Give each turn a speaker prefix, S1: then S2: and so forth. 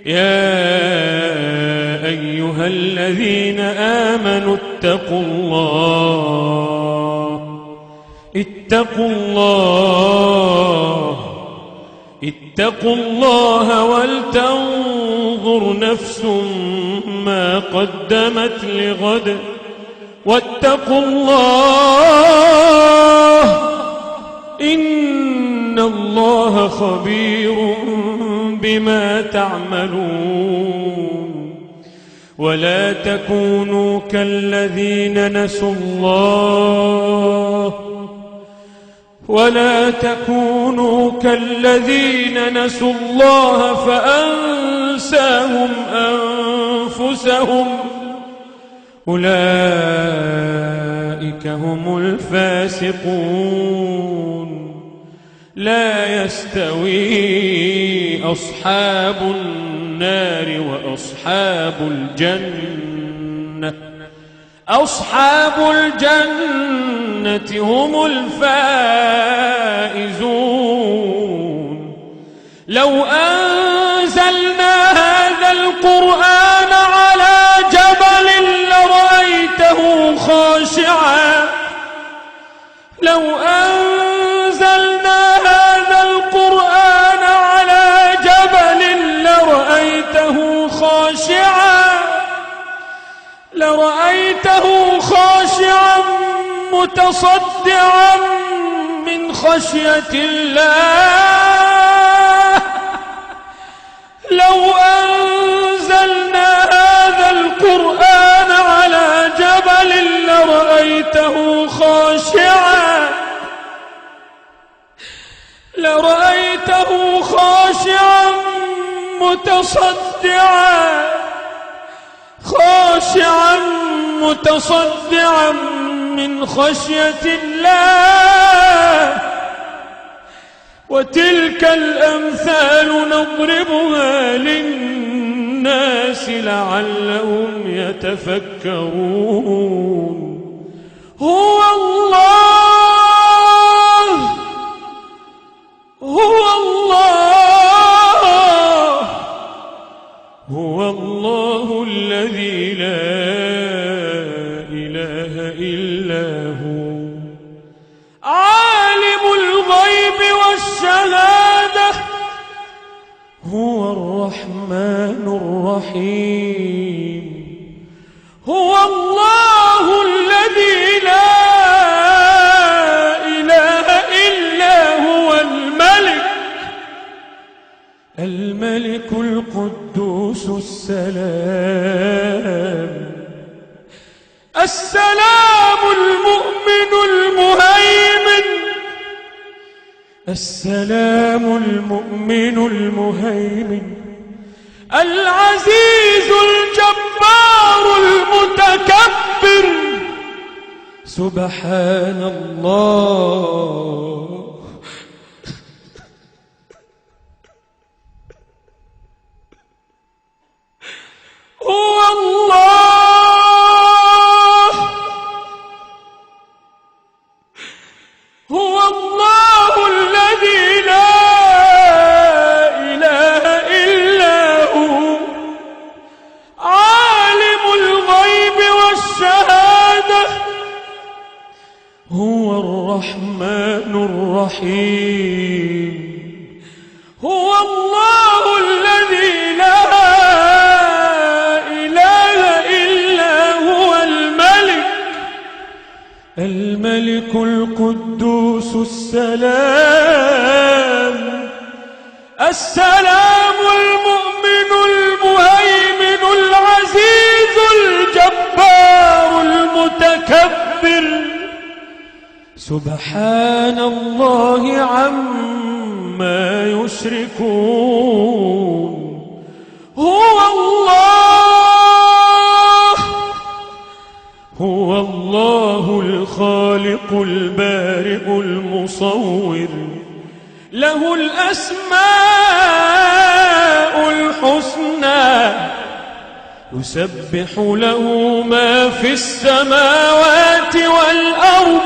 S1: يا أيها الذين آمنوا اتقوا الله ولتنظر نفس ما قدمت لغد واتقوا الله إن الله خبير بما تعملون ولا تكونوا كالذين نسوا الله فأنساهم أنفسهم أولئك هم الفاسقون لا يستوي أصحاب النار وأصحاب الجنة هم الفائزون لو أنزلنا هذا القرآن على جبل لرأيته خاشعا متصدعا من خشية الله لو أنزلنا هذا القرآن على جبل لرأيته خاشعا متصدعا من خشية الله وتلك الأمثال نضربها للناس لعلهم يتفكرون هو الله الذي لا إله إلا هو عالم الغيب والشهادة هو الرحمن الرحيم هو الله الذي لا إله إلا هو الملك القدوس السلام المؤمن المهيمن العزيز الجبار المتكبر سبحان الله هو الله الذي لا إله إلا هو عالم الغيب والشهادة هو الرحمن الرحيم هو الله الذي لا إله إلا هو الملك القدوس السلام المؤمن المهيمن العزيز الجبار المتكبر سبحان الله عما يشركون هو الله الخالق البارئ المصور له الأسماء الحسنى يسبح له ما في السماوات والأرض